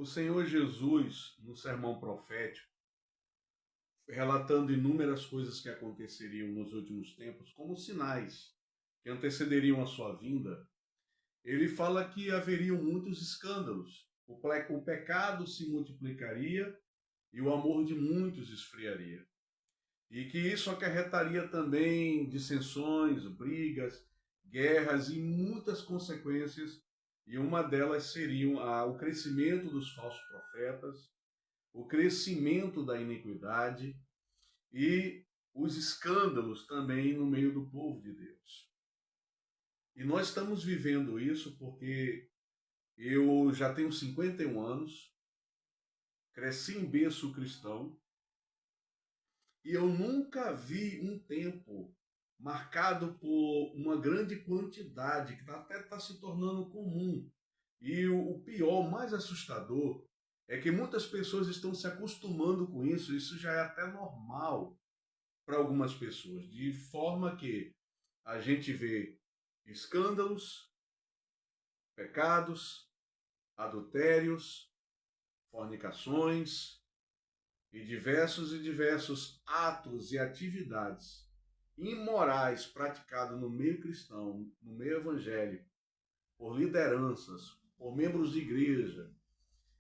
O Senhor Jesus, no sermão profético, relatando inúmeras coisas que aconteceriam nos últimos tempos, como sinais que antecederiam a sua vinda, ele fala que haveriam muitos escândalos. O pecado se multiplicaria e o amor de muitos esfriaria. E que isso acarretaria também dissensões, brigas, guerras e muitas consequências, e uma delas seriam o crescimento dos falsos profetas, o crescimento da iniquidade e os escândalos também no meio do povo de Deus. E nós estamos vivendo isso porque eu já tenho 51 anos, cresci em berço cristão, e eu nunca vi um tempo marcado por uma grande quantidade, que até está se tornando comum. E o pior, o mais assustador, é que muitas pessoas estão se acostumando com isso, isso já é até normal para algumas pessoas, de forma que a gente vê escândalos, pecados, adultérios, fornicações, e diversos atos e atividades imorais praticados no meio cristão, no meio evangélico, por lideranças, por membros de igreja,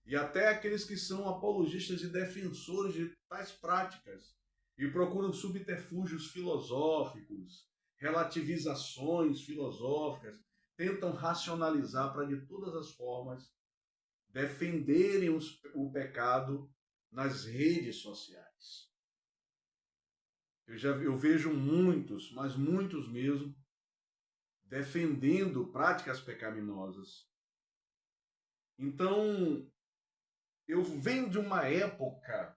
e até aqueles que são apologistas e defensores de tais práticas, e procuram subterfúgios filosóficos, relativizações filosóficas, tentam racionalizar para de todas as formas defenderem o pecado nas redes sociais. Eu vejo muitos, mas muitos mesmo, defendendo práticas pecaminosas. Então, eu venho de uma época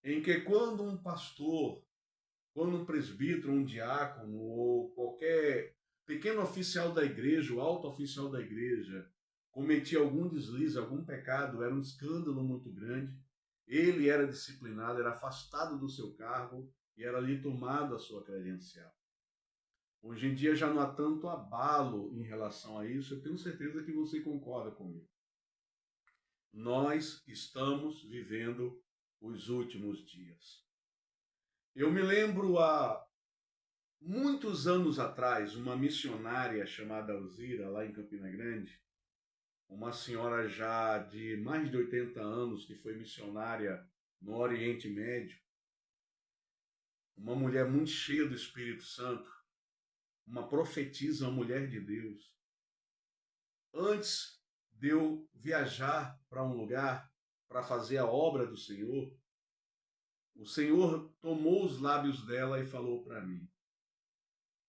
em que quando um pastor, quando um presbítero, um diácono ou qualquer pequeno oficial da igreja, o alto oficial da igreja, cometia algum deslize, algum pecado, era um escândalo muito grande. Ele era disciplinado, era afastado do seu cargo e era ali tomado a sua credencial. Hoje em dia já não há tanto abalo em relação a isso, eu tenho certeza que você concorda comigo. Nós estamos vivendo os últimos dias. Eu me lembro há muitos anos atrás, uma missionária chamada Alzira, lá em Campina Grande, uma senhora já de mais de 80 anos, que foi missionária no Oriente Médio, uma mulher muito cheia do Espírito Santo, uma profetisa, uma mulher de Deus. Antes de eu viajar para um lugar para fazer a obra do Senhor, o Senhor tomou os lábios dela e falou para mim.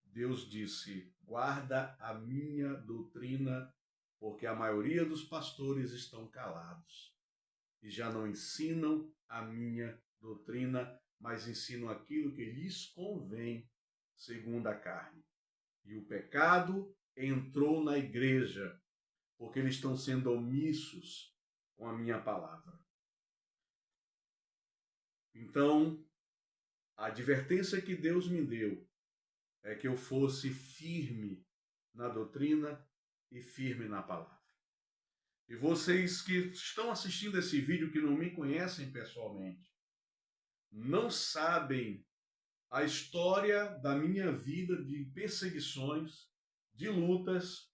Deus disse, guarda a minha doutrina, porque a maioria dos pastores estão calados e já não ensinam a minha doutrina, mas ensinam aquilo que lhes convém, segundo a carne. E o pecado entrou na igreja, porque eles estão sendo omissos com a minha palavra. Então, a advertência que Deus me deu é que eu fosse firme na doutrina e firme na palavra. E vocês que estão assistindo esse vídeo, que não me conhecem pessoalmente, não sabem a história da minha vida de perseguições, de lutas,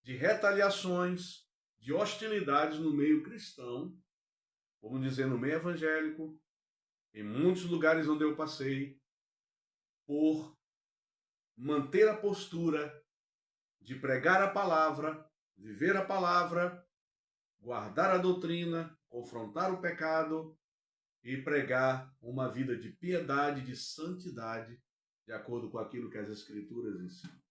de retaliações, de hostilidades no meio cristão, vamos dizer, no meio evangélico, em muitos lugares onde eu passei, por manter a postura de pregar a palavra, viver a palavra, guardar a doutrina, confrontar o pecado e pregar uma vida de piedade, de santidade, de acordo com aquilo que as Escrituras ensinam.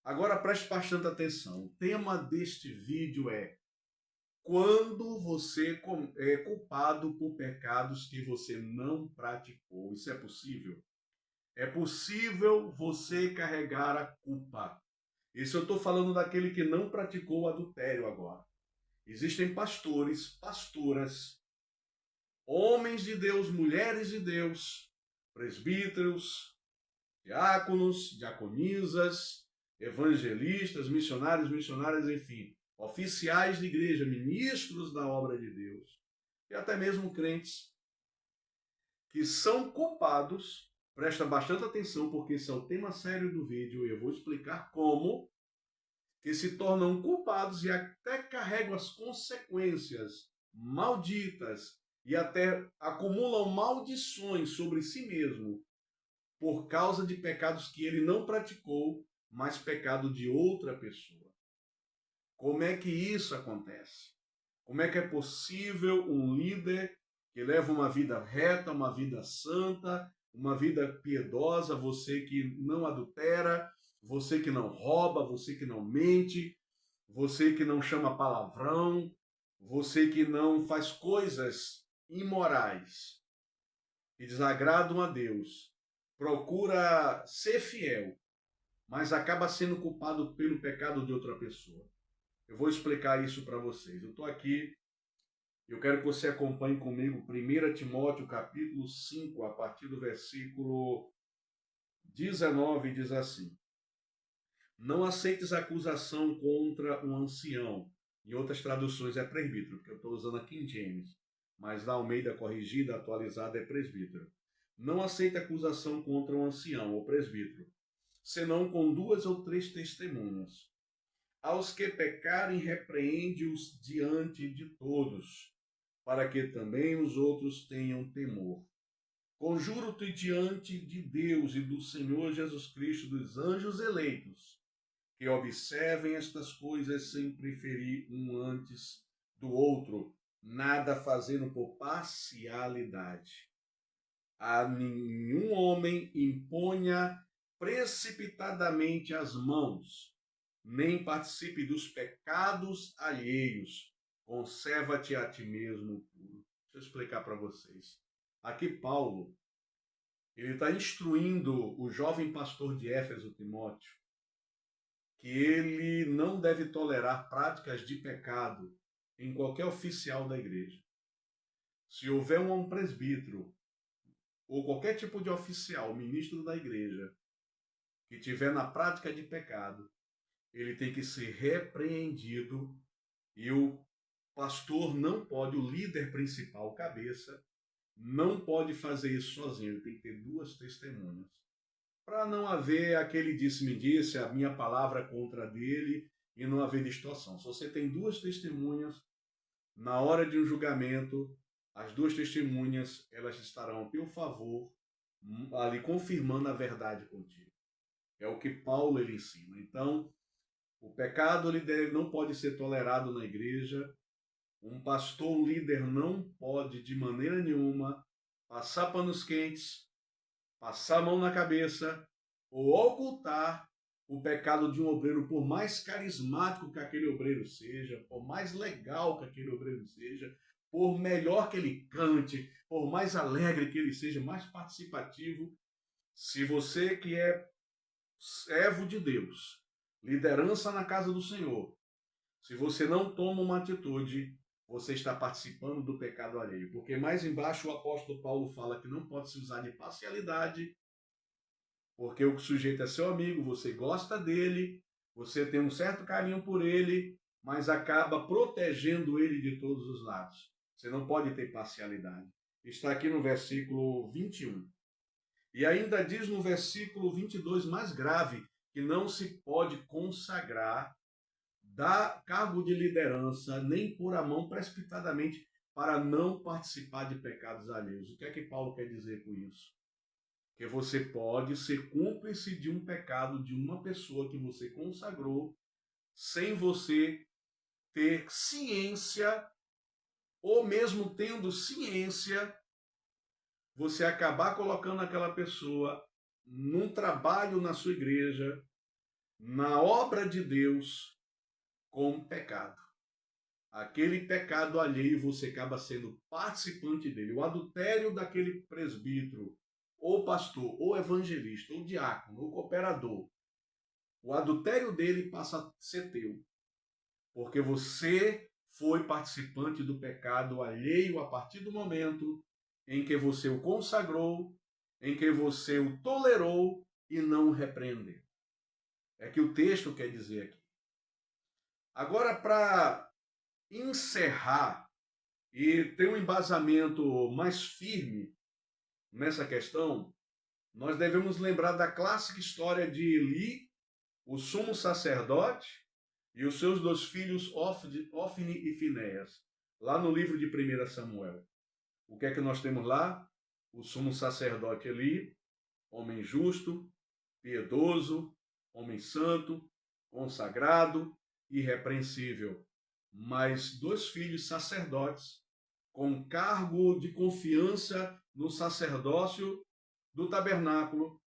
Agora preste bastante atenção. O tema deste vídeo é quando você é culpado por pecados que você não praticou. Isso é possível? É possível você carregar a culpa. Isso eu estou falando daquele que não praticou o adultério agora. Existem pastores, pastoras, homens de Deus, mulheres de Deus, presbíteros, diáconos, diaconisas, evangelistas, missionários, missionárias, enfim. oficiais de igreja, ministros da obra de Deus, e até mesmo crentes, que são culpados. Presta bastante atenção, porque esse é o tema sério do vídeo, e eu vou explicar como, que se tornam culpados e até carregam as consequências malditas e até acumulam maldições sobre si mesmo por causa de pecados que ele não praticou, mas pecado de outra pessoa. Como é que isso acontece? Como é que é possível um líder que leva uma vida reta, uma vida santa, uma vida piedosa, você que não adultera, você que não rouba, você que não mente, você que não chama palavrão, você que não faz coisas imorais que desagradam a Deus, procura ser fiel, mas acaba sendo culpado pelo pecado de outra pessoa. Eu vou explicar isso para vocês. Eu estou aqui, eu quero que você acompanhe comigo 1 Timóteo capítulo 5, a partir do versículo 19, diz assim: não aceites acusação contra um ancião. Em outras traduções é presbítero, porque eu estou usando a King James, mas na Almeida corrigida, atualizada, é presbítero. Não aceite acusação contra um ancião ou presbítero, senão com 2 ou 3 testemunhas. Aos que pecarem, repreende-os diante de todos, para que também os outros tenham temor. Conjuro-te diante de Deus e do Senhor Jesus Cristo, dos anjos eleitos, que observem estas coisas sem preferir um antes do outro, nada fazendo por parcialidade. A nenhum homem imponha precipitadamente as mãos, nem participe dos pecados alheios. Conserva-te a ti mesmo puro. Deixa eu explicar para vocês. Aqui Paulo, ele está instruindo o jovem pastor de Éfeso, Timóteo, que ele não deve tolerar práticas de pecado em qualquer oficial da igreja. Se houver um presbítero ou qualquer tipo de oficial, ministro da igreja, que tiver na prática de pecado, ele tem que ser repreendido e o pastor não pode, o líder principal, o cabeça, não pode fazer isso sozinho, ele tem que ter 2 testemunhas. Para não haver aquele disse-me-disse, a minha palavra contra dele, e não haver distorção. Se você tem 2 testemunhas, na hora de um julgamento, as 2 testemunhas, elas estarão a teu favor, ali confirmando a verdade contigo. É o que Paulo ele ensina. Então, o pecado não pode ser tolerado na igreja. Um pastor, um líder não pode de maneira nenhuma passar panos quentes, passar a mão na cabeça ou ocultar o pecado de um obreiro, por mais carismático que aquele obreiro seja, por mais legal que aquele obreiro seja, por melhor que ele cante, por mais alegre que ele seja, mais participativo. Se você que é servo de Deus, liderança na casa do Senhor, se você não toma uma atitude, você está participando do pecado alheio. Porque mais embaixo o apóstolo Paulo fala que não pode se usar de parcialidade, porque o sujeito é seu amigo, você gosta dele, você tem um certo carinho por ele, mas acaba protegendo ele de todos os lados. Você não pode ter parcialidade. Está aqui no versículo 21. E ainda diz no versículo 22, mais grave, que não se pode consagrar, dar cargo de liderança, nem pôr a mão precipitadamente para não participar de pecados alheios. O que é que Paulo quer dizer com isso? Que você pode ser cúmplice de um pecado de uma pessoa que você consagrou, sem você ter ciência, ou mesmo tendo ciência, você acabar colocando aquela pessoa num trabalho na sua igreja, na obra de Deus, com pecado. Aquele pecado alheio, você acaba sendo participante dele. O adultério daquele presbítero, ou pastor, ou evangelista, ou diácono, ou cooperador, o adultério dele passa a ser teu, porque você foi participante do pecado alheio a partir do momento em que você o consagrou, em que você o tolerou e não o repreendeu. É que o texto quer dizer aqui. Agora, para encerrar e ter um embasamento mais firme nessa questão, nós devemos lembrar da clássica história de Eli, o sumo sacerdote, e os seus dois filhos, Ofni e Finéias, lá no livro de 1 Samuel. O que é que nós temos lá? O sumo sacerdote Eli, homem justo, piedoso, homem santo, consagrado, irrepreensível. Mas dois filhos sacerdotes, com cargo de confiança no sacerdócio do tabernáculo.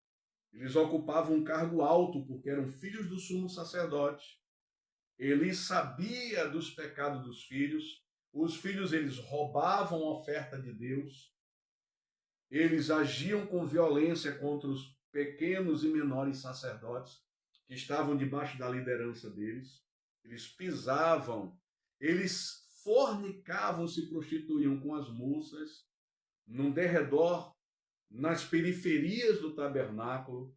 Eles ocupavam um cargo alto, porque eram filhos do sumo sacerdote. Ele sabia dos pecados dos filhos. Os filhos, eles roubavam a oferta de Deus. Eles agiam com violência contra os pequenos e menores sacerdotes que estavam debaixo da liderança deles. Eles pisavam, eles fornicavam, se prostituíam com as moças, no derredor, nas periferias do tabernáculo.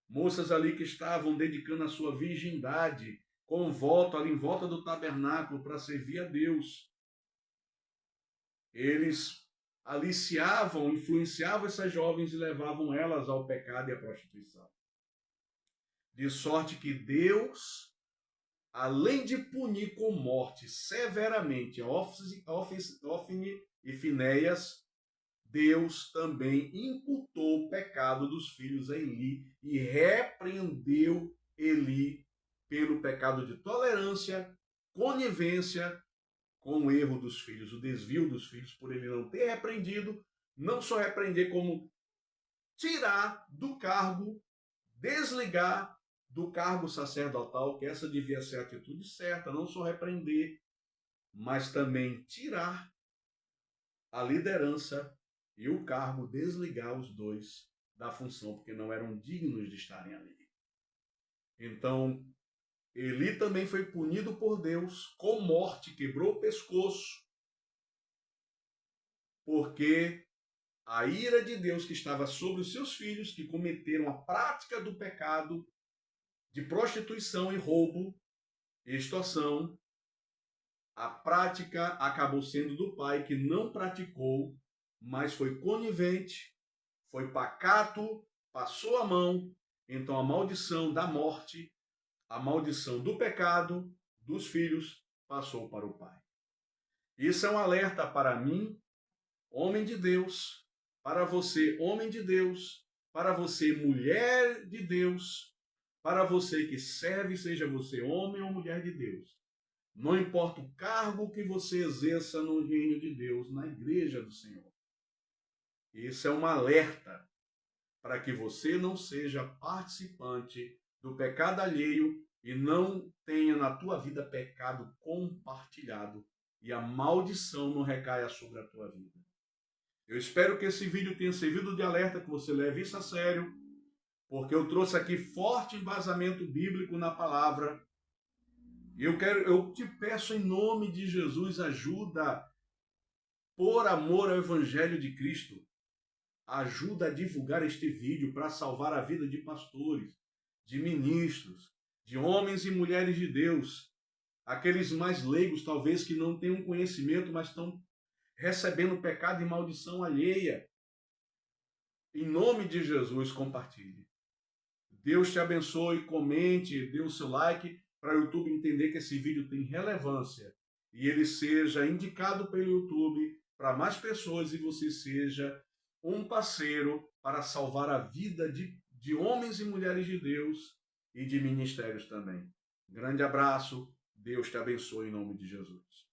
Moças ali que estavam dedicando a sua virgindade com voto ali em volta do tabernáculo para servir a Deus. Eles aliciavam, influenciavam essas jovens e levavam elas ao pecado e à prostituição. De sorte que Deus, além de punir com morte severamente Ofni e Finéias, Deus também imputou o pecado dos filhos a Eli e repreendeu Eli pelo pecado de tolerância, conivência com o erro dos filhos, o desvio dos filhos, por ele não ter repreendido, não só repreender, como tirar do cargo, desligar do cargo sacerdotal, que essa devia ser a atitude certa, não só repreender, mas também tirar a liderança e o cargo, desligar os dois da função, porque não eram dignos de estarem ali. Então, Eli também foi punido por Deus com morte, quebrou o pescoço, porque a ira de Deus que estava sobre os seus filhos, que cometeram a prática do pecado de prostituição e roubo e extorsão, a prática acabou sendo do pai, que não praticou, mas foi conivente, foi pacato, passou a mão. Então a maldição da morte, a maldição do pecado dos filhos passou para o pai. Isso é um alerta para mim, homem de Deus, para você, homem de Deus, para você, mulher de Deus, para você que serve, seja você homem ou mulher de Deus. Não importa o cargo que você exerça no reino de Deus, na igreja do Senhor. Isso é um alerta para que você não seja participante do pecado alheio e não tenha na tua vida pecado compartilhado e a maldição não recaia sobre a tua vida. Eu espero que esse vídeo tenha servido de alerta, que você leve isso a sério, porque eu trouxe aqui forte embasamento bíblico na palavra. E eu te peço em nome de Jesus, ajuda, por amor ao Evangelho de Cristo, ajuda a divulgar este vídeo para salvar a vida de pastores, de ministros, de homens e mulheres de Deus, aqueles mais leigos talvez que não tenham conhecimento, mas estão recebendo pecado e maldição alheia. Em nome de Jesus, compartilhe. Deus te abençoe, comente, dê o seu like para o YouTube entender que esse vídeo tem relevância e ele seja indicado pelo YouTube para mais pessoas e você seja um parceiro para salvar a vida de homens e mulheres de Deus e de ministérios também. Grande abraço, Deus te abençoe em nome de Jesus.